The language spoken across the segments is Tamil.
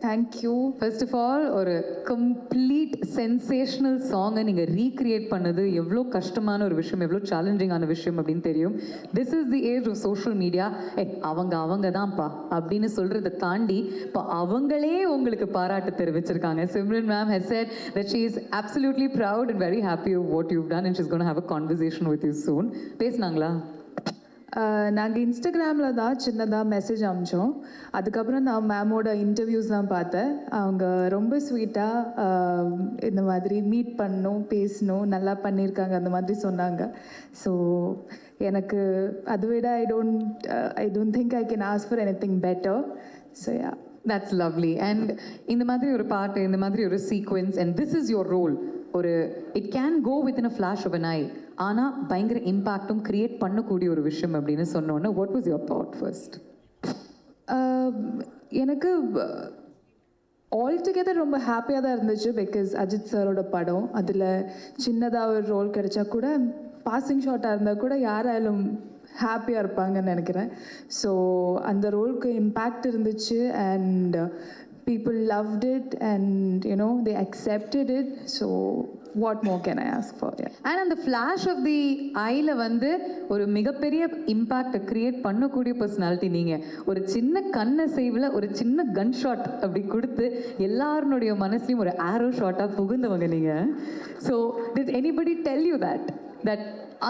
தேங்க்யூ. ஃபர்ஸ்ட் ஆஃப் ஆல் ஒரு கம்ப்ளீட் சென்சேஷனல் சாங்கை நீங்கள் ரீக்ரியேட் பண்ணது எவ்வளோ கஷ்டமான ஒரு விஷயம், எவ்வளோ சேலஞ்சிங்கான விஷயம் அப்படின்னு தெரியும். This is the age of social media. அவங்க தான்ப்பா அப்படின்னு சொல்கிறத தாண்டி இப்போ அவங்களே உங்களுக்கு பாராட்டு தெரிவிச்சிருக்காங்க. Simran ma'am has said that she is absolutely proud and very happy of what you've done and she's going to have a conversation with you soon. பேசுனாங்களா? நாங்கள் இன்ஸ்டாகிராமில் தான் சின்னதாக மெசேஜ் அனுப்பிச்சோம். அதுக்கப்புறம் நான் மேமோட இன்டர்வியூஸ் தான் பார்த்தேன். அவங்க ரொம்ப ஸ்வீட்டாக இந்த மாதிரி மீட் பண்ணணும், பேசணும், நல்லா பண்ணியிருக்காங்க அந்த மாதிரி சொன்னாங்க. ஸோ எனக்கு அதை விட I don't think I can ask for anything better. So yeah, that's lovely. And இந்த மாதிரி ஒரு பாட்டு, இந்த மாதிரி ஒரு sequence and this is your role. ஒரு it can go within a flash of an eye, ஆனால் பயங்கர இம்பேக்டும் கிரியேட் பண்ணக்கூடிய ஒரு விஷயம் அப்படின்னு சொன்னோன்னே what was your thought first? எனக்கு ஆல்டுகெதர் ரொம்ப ஹாப்பியாக தான் இருந்துச்சு. பிகாஸ் அஜித் சாரோட படம், அதில் சின்னதாக ஒரு ரோல் கிடைச்சா கூட, பாசிங் ஷாட்டாக இருந்தால் கூட யாராலும் ஹாப்பியாக இருப்பாங்கன்னு நினைக்கிறேன். ஸோ அந்த ரோலுக்கு இம்பேக்ட் இருந்துச்சு and people loved it and they accepted it. So what more can I ask for? Yeah. And on the flash of the eye வந்து ஒரு மிகப்பெரிய இம்பாக்ட் கிரியேட் பண்ணக்கூடிய பர்சனாலிட்டி நீங்க. ஒரு சின்ன கண்ணசைவில் ஒரு சின்ன கன் ஷாட் அப்படி கொடுத்து எல்லாருடைய மனசுலையும் ஒரு ஆரோ ஷாட்டாக புகுந்தவங்க நீங்க. So did anybody tell you that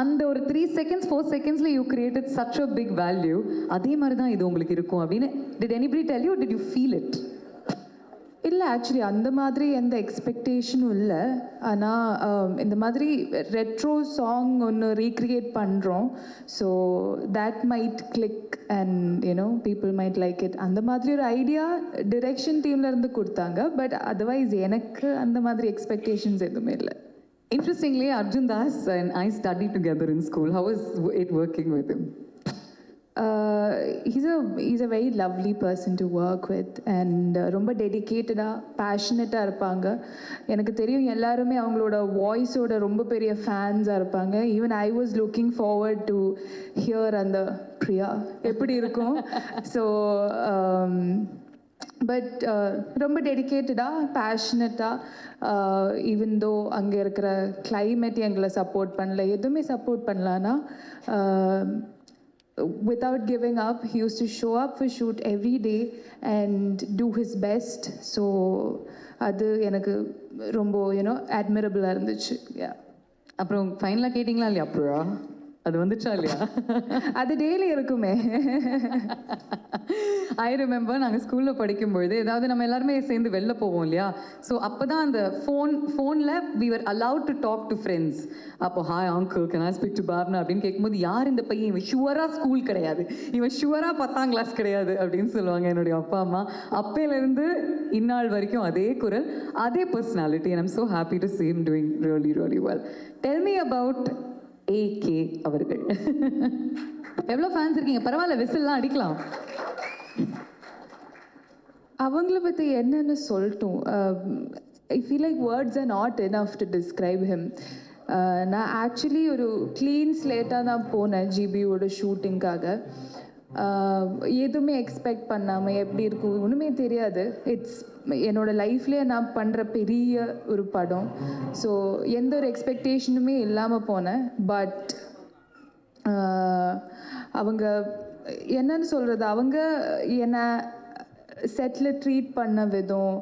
அந்த ஒரு 3 seconds 4 secondsல you created such a big value, அதே மாதிரி தான் இது உங்களுக்கு இருக்கும் அப்படின்னு did anybody tell you or did you feel it? இல்லை, ஆக்சுவலி அந்த மாதிரி எந்த எக்ஸ்பெக்டேஷனும் இல்லை. ஆனால் இந்த மாதிரி ரெட்ரோ சாங் ஒன்று ரீக்ரியேட் பண்ணுறோம். So that might click and people might like it. அந்த மாதிரி ஒரு ஐடியா டிரெக்ஷன் டீம்லேருந்து கொடுத்தாங்க. பட் அதர்வைஸ் எனக்கு அந்த மாதிரி எக்ஸ்பெக்டேஷன்ஸ் எதுவுமே இல்லை. Interestingly, Arjun Das and I studied together in school. How was it working with him? He's a very lovely person to work with and ரொம்ப டெடிக்கேட்டடாக பேஷனட்டாக இருப்பாங்க. எனக்கு தெரியும் எல்லாருமே அவங்களோட வாய்ஸோட ரொம்ப பெரிய ஃபேன்ஸாக இருப்பாங்க. Even I was looking forward to hear அந்த பிரியா எப்படி இருக்கும். ஸோ பட் ரொம்ப டெடிக்கேட்டடாக பேஷனட்டாக, ஈவன் தோ அங்கே இருக்கிற கிளைமேட் எங்களை சப்போர்ட் பண்ணல, எதுவுமே சப்போர்ட் பண்ணலான்னா without giving up, he used to show up for shoot every day and do his best. So அது எனக்கு ரொம்ப admirable-ஆ இருந்துச்சு. அப்புறம் ஃபைனலாக கேட்டிங்களா இல்லையா? அப்புறம் அது வந்துச்சா இல்லையா? அது டெய்லி இருக்குமே. ஐ ரிமெம்பர் நாங்கள் ஸ்கூலில் படிக்கும்பொழுது ஏதாவது நம்ம எல்லாருமே சேர்ந்து வெளில போவோம் இல்லையா? ஸோ அப்போ தான் அந்த ஃபோனில் we were allowed to talk to friends. அப்போ hi uncle can I speak to பாப்னா அப்படின்னு கேட்கும்போது யார் இந்த பையன், இவன் ஷுவராக ஸ்கூல் கிடையாது, இவன் ஷுவராக 10ஆம் கிளாஸ் கிடையாது அப்படின்னு சொல்லுவாங்க என்னுடைய அப்பா அம்மா. அப்போலேருந்து இந்நாள் வரைக்கும் அதே குரல், அதே personality. and I'm so happy to see him doing really really well. Tell me about AK அவர்கள். எவ்வளோ ஃபேன்ஸ் இருக்கீங்க? பரவாயில்ல, விசில்லாம் அடிக்கலாம். அவங்கள பற்றி என்னன்னு சொல்லட்டும். I feel like words R not enough to describe him. நான் ஆக்சுவலி ஒரு க்ளீன் ஸ்லேட்டாக தான் போனேன் ஜிபியோட ஷூட்டிங்காக. எதுவுமே எக்ஸ்பெக்ட் பண்ணாமல் எப்படி இருக்கும் ஒன்றுமே தெரியாது. இட்ஸ் என்னோடய லைஃப்லேயே நான் பண்ணுற பெரிய ஒரு படம். ஸோ எந்த ஒரு எக்ஸ்பெக்டேஷனுமே இல்லாமல் போனேன். பட் அவங்க என்னன்னு சொல்கிறது, அவங்க என்னை செட்டில் ட்ரீட் பண்ண விதம்,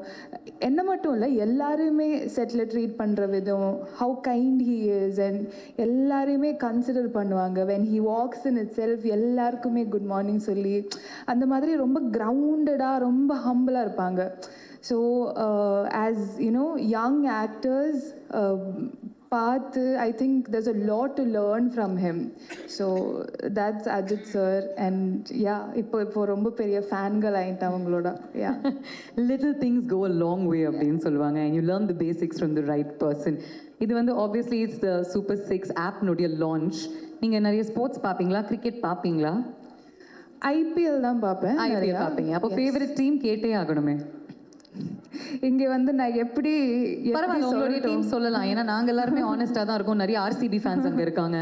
என்ன மட்டும் இல்லை எல்லாரையுமே செட்டில் ட்ரீட் பண்ணுற விதம், how kind he is and எல்லாரையுமே கன்சிடர் பண்ணுவாங்க. When he walks in it self எல்லாருக்குமே குட் மார்னிங் சொல்லி அந்த மாதிரி ரொம்ப கிரவுண்டடாக ரொம்ப ஹம்பிளாக இருப்பாங்க. ஸோ ஆஸ் யங் ஆக்டர்ஸ் பார்த்து I think there's a lot to learn from him. So that's Ajit sir and yeah, இப்போ ரொம்ப பெரிய ஃபேன்கள் ஆயிட்டேன் அவங்களோட. yeah little things go a long way அப்படின்னு சொல்லுவாங்க and you learn the basics from the right person. இது வந்து obviously it's the Super 6 app நோடைய launch. நீங்கள் நிறைய ஸ்போர்ட்ஸ் பார்ப்பீங்களா? கிரிக்கெட் பார்ப்பீங்களா? ஐபிஎல் தான் பார்ப்பேன். ஐபிஎல் பார்ப்பீங்க. அப்போ ஃபேவரட் டீம் கேட்டே ஆகணுமே. இங்கே வந்து நான் எப்படி பரவாயில்ல உங்களுடைய டீம் சொல்லலாம், ஏன்னா நாங்க எல்லாருமே ஆனஸ்டா தான் இருக்கோம். நிறைய ஆர்சிபி ஃபேன்ஸ் அங்க இருக்காங்க,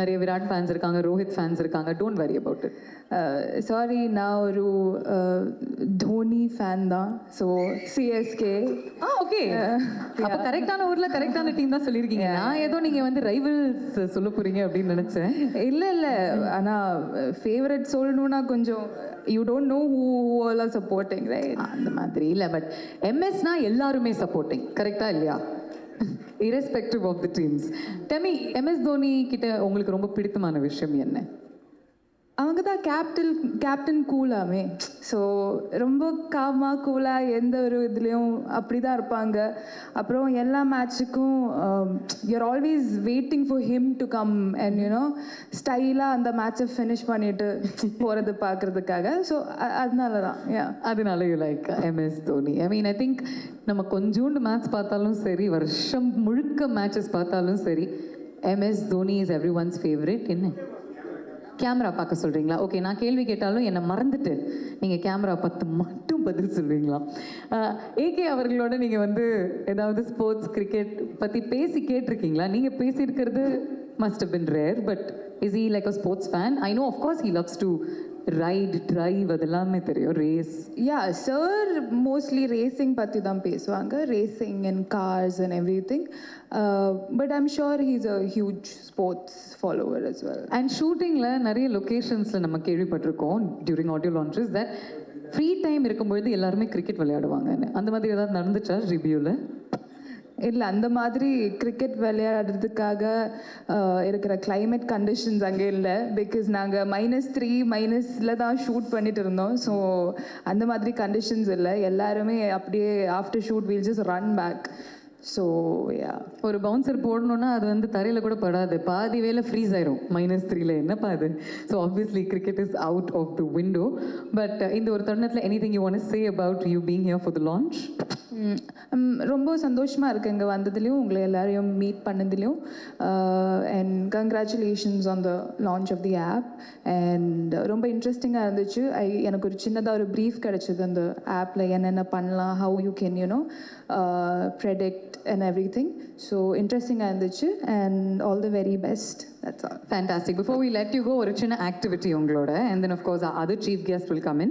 நிறைய விராட் ஃபேன்ஸ் இருக்காங்க, ரோஹித் ஃபேன்ஸ் இருக்காங்க. Don't worry about it. Sorry, நான் ஒரு தோனி ஃபேன் தான். So CSK. ஓகே, அப்ப கரெக்டான ஊர்ல கரெக்டான டீம் தான் சொல்லியிருக்கீங்க. நான் ஏதோ நீங்க வந்து ரைவல்ஸ் சொல்ல போறீங்க அப்படின்னு நினைச்சேன். இல்லை, ஆனால் ஃபேவரட் சொல்லணும்னா கொஞ்சம் you don't know who all are supporting, right? அந்த மாதிரி இல்லை, பட் எம்எஸ்னா எல்லாருமே சப்போர்ட்டிங், கரெக்டா இல்லையா? irrespective of the teams. Tell me, MS Dhoni கிட்ட உங்களுக்கு ரொம்ப பிடித்தமான விஷயம் என்ன? அவங்க தான் கேப்டன் கூலாமே. ஸோ ரொம்ப காமாக கூலாக எந்த ஒரு இதுலேயும் அப்படி தான் இருப்பாங்க. அப்புறம் எல்லா மேட்ச்சுக்கும் you're always waiting for him to come and you know ஸ்டைலாக அந்த மேட்சை ஃபினிஷ் பண்ணிட்டு போகிறது பார்க்குறதுக்காக. ஸோ அதனால தான் அதனால you like MS Dhoni. I mean, I think நம்ம கொஞ்சோண்டு மேட்ச் பார்த்தாலும் சரி, வருஷம் முழுக்க மேட்சஸ் பார்த்தாலும் சரி, MS Dhoni is every once favourite. என்ன கேமரா பார்க்க சொல்கிறீங்களா? ஓகே, நான் கேள்வி கேட்டாலும் என்னை மறந்துட்டு நீங்கள் கேமரா பார்த்து மட்டும் பதில் சொல்வீங்களா? ஏகே அவர்களோட நீங்கள் வந்து ஏதாவது ஸ்போர்ட்ஸ் கிரிக்கெட் பற்றி பேசி கேட்டிருக்கீங்களா? நீங்கள் பேசியிருக்கிறது must have been rare, but is he like a sports fan? I know of course he loves to ride, drive, அதெல்லாமே தெரியும், ரேஸ். சார் மோஸ்ட்லி ரேசிங் பற்றி தான் பேசுவாங்க, racing and cars and everything. But I'm sure he's a huge sports follower as well. And ஷூட்டிங்கில் நிறைய லொக்கேஷன்ஸில் நம்ம கேள்விப்பட்டிருக்கோம் during audio launches that free time இருக்கும்பொழுது எல்லாருமே கிரிக்கெட் விளையாடுவாங்கன்னு. அந்த மாதிரி ஏதாவது நடந்துச்சா ரிவ்யூவில்? இல்லை, அந்த மாதிரி கிரிக்கெட் விளையாடுறதுக்காக இருக்கிற கிளைமேட் கண்டிஷன்ஸ் அங்கே இல்லை. பிகாஸ் நாங்கள் -3 தான் ஷூட் பண்ணிட்டு இருந்தோம். ஸோ அந்த மாதிரி கண்டிஷன்ஸ் இல்லை. எல்லாருமே அப்படியே after shoot we'll just run back. So ஒரு பவுன்சர் போடணுன்னா அது வந்து தரையில் கூட படாது, பாதி வேலை ஃப்ரீஸ் ஆயிரும் -3. என்னப்பா அது? So obviously cricket is out of the window. But இந்த ஒரு தருணத்தில் anything you want to say about you being here for the launch? ரொம்ப சந்தோஷமாக இருக்குது இங்கே வந்ததுலேயும், உங்களை எல்லாரையும் மீட் பண்ணதுலேயும். And congratulations on the launch of the app. And ரொம்ப இன்ட்ரெஸ்டிங்காக இருந்துச்சு. எனக்கு ஒரு சின்னதாக ஒரு ப்ரீஃப் கிடச்சிது அந்த ஆப்பில் என்னென்ன பண்ணலாம், how you can you know predict and everything. So interesting இருந்துச்சு. And all the very best. That's all. Fantastic. Before we let you go, ஒரு சின்ன activity உங்களோட, and then of course our other chief guest will come in,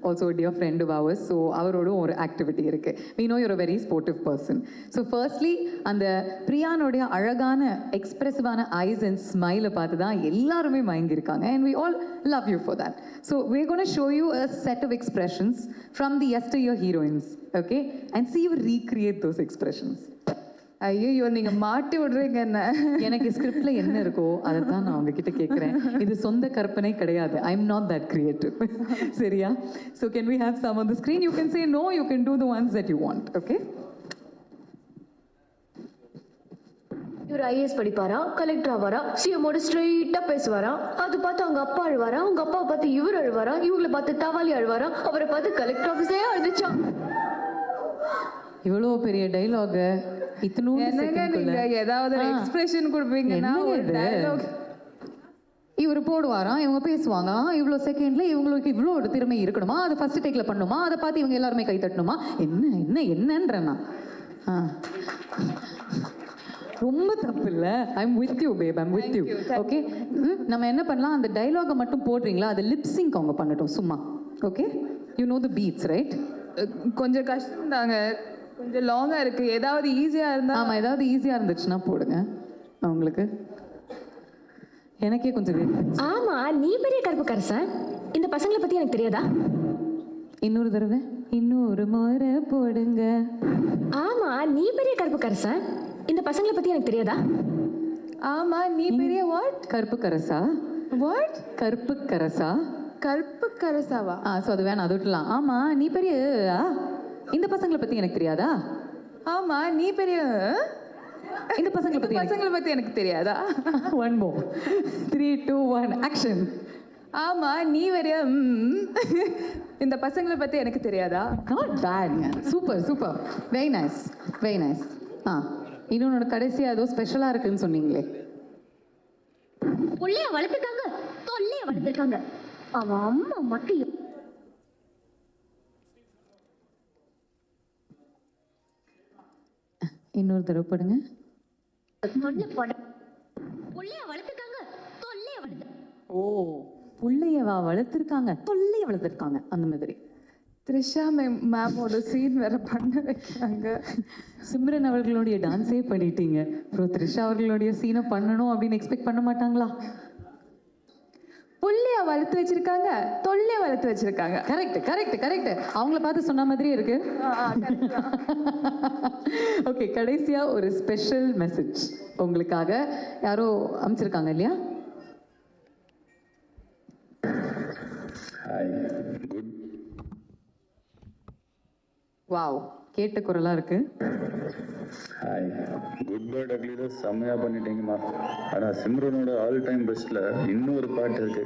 also a dear friend of ours. So அவரோட ஒரு activity இருக்கு. We know you're a very sportive person. So firstly, அந்த பிரியானுடைய அழகான எக்ஸ்பிரசிவான ஐஸ் அண்ட் ஸ்மைலை பார்த்து தான் எல்லாருமே மயங்கியிருக்காங்க, and we all love you for that. So we're going to show you a set of expressions from the yesteryear heroines, okay, and see you recreate those expressions. ஐயோ, நீங்கள் மாட்டி விடுறீங்க என்ன. எனக்கு ஸ்கிரிப்ட்ல என்ன இருக்கோ அதை தான் நான் உங்ககிட்ட கேட்குறேன். இது சொந்த கற்பனை கிடையாது. I am not that creative. சரியா? So can we have some on the screen? You can say no, you can do the ones that you want. Okay? இவர் ஐஏஎஸ் படிப்பாரா, கலெக்டர் ஆவாரா, சிஎம்மோட ஸ்ட்ரெயிட்டா பேசுவாரா, அது பார்த்து அவங்க அப்பா அழுவாரா, அவங்க அப்பா பார்த்து இவர் அழுவாரா, இவங்களை பார்த்து தவாலி அழுவாரா, அவரை பார்த்து கலெக்டர் ஆஃபீஸே அழுதுச்சா. இவ்வளோ பெரிய டைலாக ஏதாவது எக்ஸ்பிரஷன் கொடுப்பீங்கன்னா ஒரு டயலாக் இவர் போடுவாராம், இவங்க பேசுவாங்க, இவ்வளோ செகண்ட்ல இவங்களுக்கு இவ்வளோ ஒரு திறமை இருக்கணுமா, அதை ஃபர்ஸ்ட் டேக்ல பண்ணுமா, அதை பார்த்து இவங்க எல்லாருமே கை தட்டணுமா, என்னன்றேன்னா ரொம்ப தப்பு இல்லை. I'm with you pay, I'm with you. Okay, நம்ம என்ன பண்ணலாம், அந்த டைலாகை மட்டும் போடுறீங்களா, அதை லிப்சிங் அவங்க பண்ணட்டும் சும்மா. Okay, you know the beats right? கொஞ்சம் கஷ்டம் தாங்க, கொஞ்சம் லாங்காக இருக்கு. ஏதாவது ஈஸியாக இருந்தால். ஆமாம், ஏதாவது ஈஸியாக இருந்துச்சுன்னா போடுங்க அவங்களுக்கு. எனக்கே கொஞ்சம் ஆமா, நீ பெரிய கருப்பு கரசன், இந்த பசங்களை பத்தி எனக்கு தெரியாதா? இன்னொரு தடவை இன்னொரு முறை போடுங்க. ஆமா, நீ பெரிய கருப்பு கரசன், இந்த பசங்களை பத்தி எனக்கு தெரியாதா? ஆமா, நீ பெரிய வாட்? கருப்பு கரசா? வாட்? கருப்பு கரசா? கருப்பு கரசாவா? ஸோ அது வேணாம், அது விட்டுலாம். ஆமா, நீ பெரிய இந்த பசங்களை பத்தி எனக்கு தெரியாதா? ஆமா, நீ பெரிய இந்த பசங்களை பத்தி எனக்கு தெரியாதா? One more. 3, 2, 1 ஆக்ஷன். ஆமா, நீ பெரிய இந்த பசங்களை பத்தி எனக்கு தெரியாதா? Not bad, super super, very nice, very nice. இன்னொன்னு கடைசியா ஏதோ ஸ்பெஷலா இருக்குன்னு சொன்னீங்களே. புள்ளைய வளர்த்துட்டாங்க, தொல்லைய வளர்த்துட்டாங்க, அவன் அம்மா மட்டும் இன்னொரு தடவை படுங்க. ஓ, புள்ளையவா வளர்த்துருக்காங்க, தொல்லைய வளர்த்துருக்காங்க, அந்த மாதிரி. த்ரிஷா மேமோட சீன் வேற பண்ண வைக்கிறாங்க. சிம்ரன் அவர்களுடைய டான்ஸே பண்ணிட்டீங்க. அப்புறம் த்ரிஷா அவர்களுடைய சீனை பண்ணணும் அப்படின்னு எக்ஸ்பெக்ட் பண்ண மாட்டாங்களா? புள்ளைய வளர்த்து வச்சிருக்காங்க, தொல்லைய வளர்த்து வச்சிருக்காங்க. Correct correct correct. அவங்கள பார்த்து சொன்ன மாதிரியே இருக்கு. ஓகே, கடைசியா ஒரு ஸ்பெஷல் மெசேஜ் உங்களுக்காக யாரோ அமைச்சிருக்காங்க இல்லையா? Hi, good. வாவ், கேட்ட குரலா இருக்கு. ஹாய், குட் பேர்ட் அக்லில செம்மையா பண்ணிட்டீங்கம்மா. ஆனால் சிம்ரனோட ஆல் டைம் பெஸ்ட்ல இன்னொரு பாட்டு இருக்கு,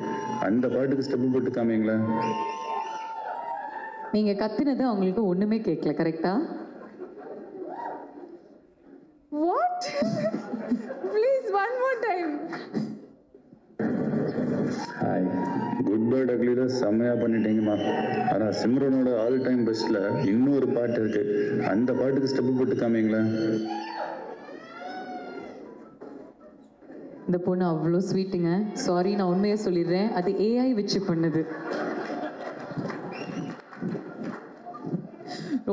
அந்த பாட்டுக்கு ஸ்டெப் போட்டு காமிங்களேன். நீங்க கத்துனது அவங்களுக்கு ஒண்ணுமே கேட்கல, கரெக்டா? What? Please one more time. Hi, good பேர்ட் அக்லில செம்மையா பண்ணிட்டீங்கம்மா. ஆனால் சிம்ரனோட ஆல் டைம் பெஸ்ட்ல இன்னொரு பாட்டு இருக்கு, அந்த பாட்டுக்கு ஸ்டெப் போட்டு காமிங்களேன். இந்த பொண்ணு அவ்வளோ ஸ்வீட்டுங்க. சாரி, நான் உண்மையை சொல்லிடுறேன், அது ஏஐ வச்சு பண்ணுது.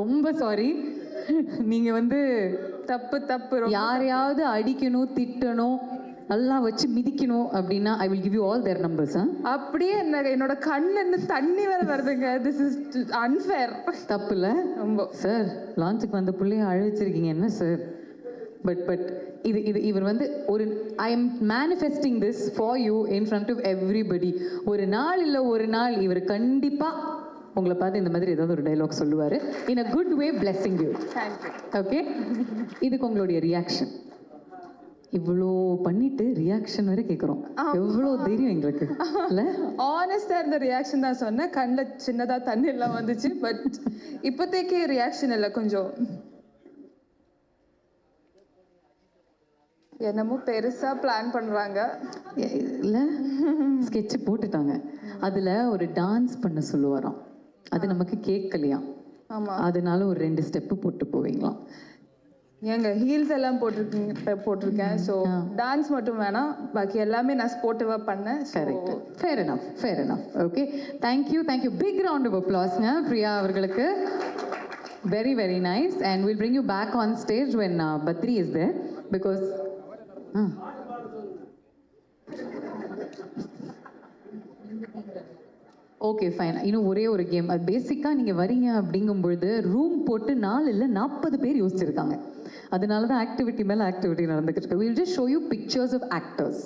ரொம்ப சாரி. நீங்க வந்து தப்பு தப்பு. யாரையாவது அடிக்கணும், திட்டணும், நல்லா வச்சு மிதிக்கணும் அப்படின்னா I will give you all their numbers. அப்படியே என்னோட கண்ணுல இருந்து தண்ணி வேற வருதுங்க. This is unfair. தப்பு இல்லை ரொம்ப. சார், லான்ச்சுக்கு வந்த பிள்ளைய அழ வச்சிருக்கீங்க என்ன சார்? பட் இவர் வந்து ஒரு I am manifesting this for you in front of everybody. ஒரு நாள் இல்லை ஒரு நாள் இவர் கண்டிப்பா உங்களை பார்த்து இந்த மாதிரி ஏதாவது ஒரு டைலாக் சொல்லுவாரு. In a good way, blessing you. Okay, இதுக்கு உங்களுடைய ரியாக்ஷன். இவ்வளோ பண்ணிட்டு ரியாக்ஷன் வரை கேட்குறோம். எவ்வளோ தைரியம் எங்களுக்கு இல்லை? ஆனஸ்டா இருந்த ரியாக்ஷன் தான் சொன்னேன். கண்ணில் சின்னதா தண்ணி எல்லாம் வந்துச்சு. பட் இப்போதைக்கு ரியாக்ஷன் இல்லை, கொஞ்சம் என்னமோ பெருசா பிளான் பண்றாங்க. இல்லை, ஸ்கெட்ச் போட்டுட்டாங்க. அதுல ஒரு டான்ஸ் பண்ண சொல்லுவாராம், அது நமக்கு கேட்கலையாம். ஆமா, அதனால ஒரு 2 ஸ்டெப்பு போட்டு போவீங்களாம். ஏங்க ஹீல்ஸ் எல்லாம் போட்டிருக்கேன். ஸோ டான்ஸ் மட்டும் வேணாம், பாக்கி எல்லாமே நான் ஸ்போர்ட்டிவா பண்ணேன். Correct, fair enough, fair enough. Okay, thank you thank you. Big round of அப்ளாஸ்ங்க பிரியா அவர்களுக்கு. Very very nice. And will bring you back on stage when Badri is there because okay fine. இன்னும் ஒரே ஒரு கேம். அது பேசிக்காக நீங்கள் வரீங்க அப்படிங்கும்பொழுது ரூம் போட்டு 4 இல்லை 40 பேர் யோசிச்சிருக்காங்க. அதனால தான் ஆக்டிவிட்டி மேலே ஆக்டிவிட்டி நடந்துக்கிட்டு இருக்கு. We'll just show you pictures of actors.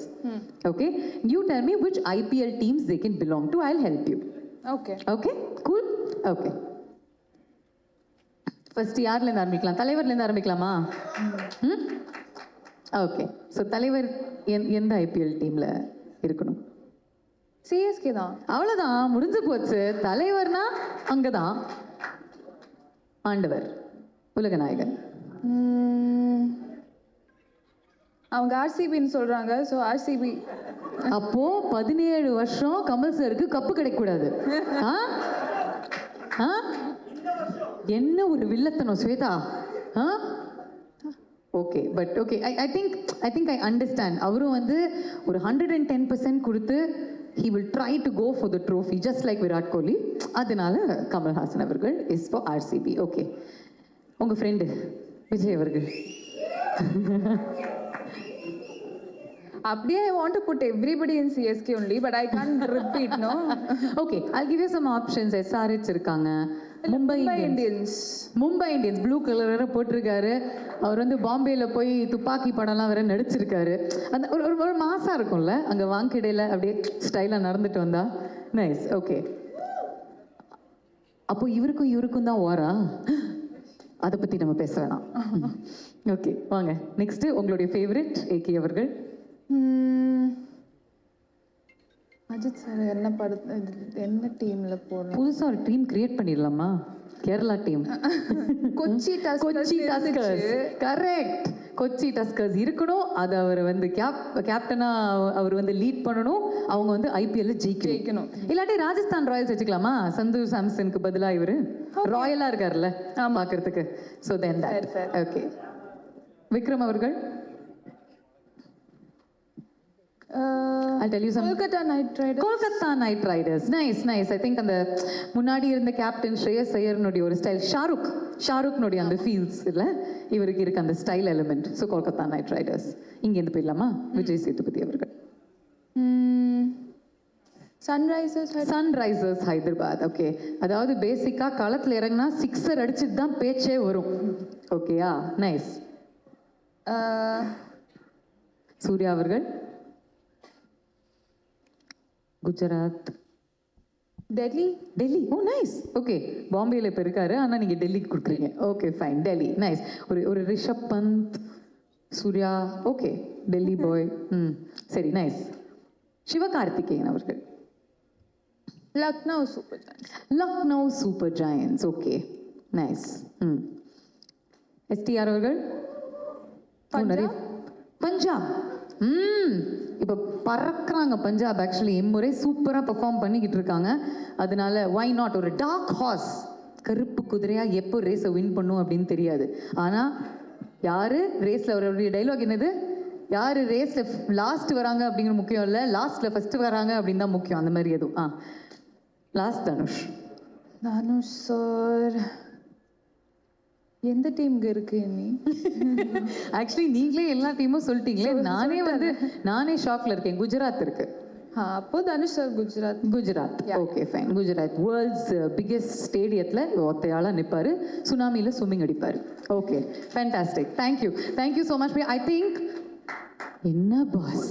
Okay? You tell me which IPL teams they can belong to. I'll help you. Okay Okay? Cool? Okay. First யார்லேருந்து ஆரம்பிக்கலாம்? தலைவர்லேருந்து ஆரம்பிக்கலாமா? ஓகே. ஸோ தலைவர் எந்த ஐபிஎல் டீமில் இருக்கணும்? சிஎஸ்கே தான். அவ்வளோதான், முடிஞ்சு போச்சு. தலைவர்னா அங்கதான் ஆண்டவர், உலகநாயகன். அவங்க ஆர்சிபின்னு சொல்றாங்க. ஸோ ஆர்சிபி. அப்போ 17 வருஷம் கமல் சருக்கு கப்பு கிடைக்கக்கூடாது. என்ன ஒரு வில்லத்தனம் ஸ்வேதா. Okay, but okay, I think I understand. அவரும் வந்து ஒரு 110% கொடுத்து he will try to go for the trophy just like Virat Kohli. அதனால கமல்ஹாசன் அவர்கள் இஸ் ஃபார் ஆர்சிபி. ஓகே, உங்க ஃப்ரெண்டு விஜய் அவர்கள். அப்படியே I want to put everybody in CSK only, but I can't repeat, no? Okay, I'll give you some options. SRH இருக்காங்க, Mumbai Indians. Mumbai Indians blue colour வேற போட்டிருக்காரு. அவர் வந்து பாம்பேல போய் துப்பாக்கி படம்லாம் வேற நடிச்சிருக்காரு. அந்த ஒரு மாசா இருக்கும்ல அங்க வாங்கிடையில அப்படியே ஸ்டைலா நடந்துட்டு வந்தா. நைஸ். ஓகே, அப்போ இவருக்கும் தான் ஓரா. அதை பத்தி நம்ம பேச வேணாம். ஓகே, வாங்க நெக்ஸ்ட். உங்களுடைய ஃபேவரட் ஏகே அவர்கள். அஜித் சார் என்ன என்ன டீம்ல போடணும்? புதுசா ஒரு டீம் கிரியேட் பண்ணிடலாமா? Kerala team. Kochi tuskers. Correct, Kochi tuskers இருக்கணும். அது அவர் வந்து கேப்டனா அவர் வந்து லீட் பண்ணணும். அவங்க வந்து ஐபிஎல் ஜெயிக்கணும். இல்லாட்டி ராஜஸ்தான் ராயல்ஸ் வச்சுக்கலாமா? சந்து சாம்சனுக்கு பதிலா இவரு ராயலா இருக்காருல்ல பாக்குறதுக்கு. So then that. Okay, Vikram அவர்கள். I'll tell you some. Kolkata night Riders. Kolkata night Riders. Nice nice. I think அந்த முன்னாடி இருந்த கேப்டன் ஸ்ரேயஸ் ஐயர்னுடைய ஒரு ஸ்டைல், ஷாருக்னுடைய அந்த ஃபீல்ஸ் இல்ல, இவருக்கு இருக்க அந்த style element. So Kolkata night Riders. இங்கேருந்து போயிடலாமா? விஜய் சேதுபதி அவர்கள். சன்ரைசர்ஸ் ஹைதராபாத். ஓகே, அதாவது பேசிக்கா களத்துல இறங்கினா சிக்ஸர் அடிச்சுட்டு தான் பேச்சே வரும். ஓகேயா, நைஸ். சூர்யா அவர்கள். குஜராத். டெல்லி. ஓ நைஸ். ஓகே, பாம்பேல இப்போ இருக்காரு, ஆனால் நீங்கள் டெல்லிக்கு கொடுக்குறீங்க. Okay fine, Delhi. நைஸ். ஒரு ரிஷப் பந்த். சூர்யா. ஓகே, டெல்லி பாய். சரி, நைஸ். சிவகார்த்திகேயன் அவர்கள். Lucknow super ஜாயன்ஸ். Okay, nice. STR அவர்கள். பஞ்சாப். இப்போ பறக்கிறாங்க பஞ்சாப். ஆக்சுவலி இம்முறை சூப்பராக பெர்ஃபார்ம் பண்ணிக்கிட்டு இருக்காங்க. அதனால வை நாட், ஒரு டார்க் ஹார்ஸ், கருப்பு குதிரையா எப்போ ரேஸை வின் பண்ணும் அப்படின்னு தெரியாது. ஆனால் யாரு ரேஸில், அவருடைய டைலாக் என்னது, யார் ரேஸில் லாஸ்ட் வராங்க அப்படிங்கிற முக்கியம் இல்லை, லாஸ்ட்டில் ஃபஸ்ட்டு வராங்க அப்படின்னு தான் முக்கியம். அந்த மாதிரி எதுவும் லாஸ்ட் தனுஷ் சார் எந்த டீமுக்கு இருக்கு நீ? ஆக்சுவலி நீங்களே எல்லா டீமும் சொல்லிட்டீங்களே. நானே ஷாக்ல இருக்கேன். குஜராத் இருக்கு. அப்போ Dhanush sir Gujarat. Okay fine. Gujarat world's biggest ஸ்டேடியத்தில் ஒத்தையாளா நிற்பாரு, சுனாமியில் ஸ்விம்மிங் அடிப்பார். Okay, fantastic. Thank you so much. I think என்ன பாஸ்.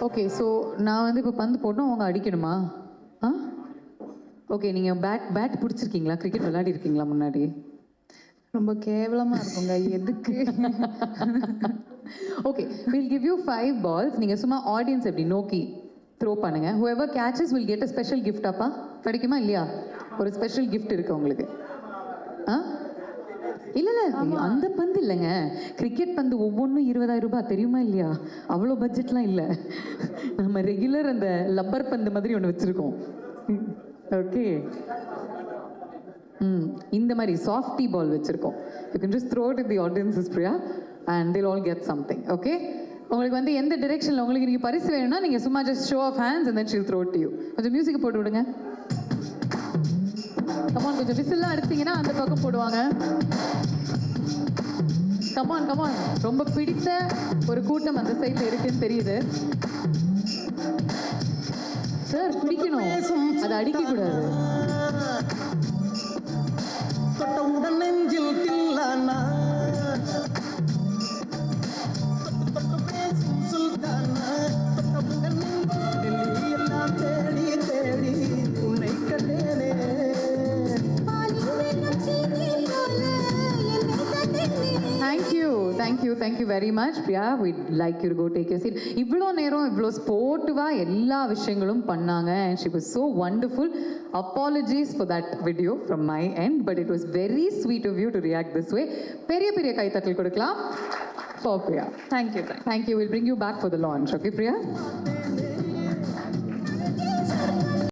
ஓகே, ஸோ நான் வந்து இப்போ பந்து போட்டோம், அவங்க அடிக்கணுமா? ஓகே, நீங்கள் பேட் பிடிச்சிருக்கீங்களா? கிரிக்கெட் விளையாடி இருக்கீங்களா முன்னாடி? ரொம்ப கேவலமாக இருக்குங்க, எதுக்கு? Okay, will give you 5 balls. நீங்கள் சும்மா ஆடியன்ஸ் எப்படி நோக்கி த்ரோ பண்ணுங்க. whoever catches will get a special gift. அப்பா கிடைக்குமா இல்லையா? ஒரு ஸ்பெஷல் கிஃப்ட் இருக்கு உங்களுக்கு. இல்லை அந்த பந்து இல்லைங்க, கிரிக்கெட் பந்து ஒவ்வொன்றும் 20,000 ரூபாய், தெரியுமா இல்லையா? அவ்வளோ பட்ஜெட்லாம் இல்லை. நம்ம ரெகுலர் அந்த லப்பர் பந்து மாதிரி ஒன்று வச்சுருக்கோம். ஓகே, இந்த மாதிரி சாஃப்டி பால் வச்சுருக்கோம். You can just throw it the audiences Priya and they'll all get something. Okay, உங்களுக்கு வந்து எந்த டிரெக்ஷனில் உங்களுக்கு நீங்கள் பரிசு வேணும்னா நீங்கள் சும்மா just show of hands and then she'll throw it to you. கொஞ்சம் மியூசிக் போட்டு விடுங்க. கமான், கொஞ்சம் விசில்லாம் அடிச்சிங்கன்னா அந்த பக்கம் போடுவாங்க. கமான். ரொம்ப பிடித்த ஒரு கூட்டம் அந்த சைட்ல இருக்குன்னு தெரியுது. சார் பிடிக்கணும், அதை அடிக்க கூடாது. Thank you very much, Priya. We'd like you to go take your seat. இவ்வளோ நேரம் இவ்வளோ ஸ்போர்ட்டிவாக எல்லா விஷயங்களும் பண்ணாங்க and she was so wonderful. Apologies for that video from my end, but it was very sweet of you to react this way. பெரிய கைத்தட்டல் கொடுக்கலாம் for Priya. Thank you. We'll bring you back for the launch. Okay, Priya?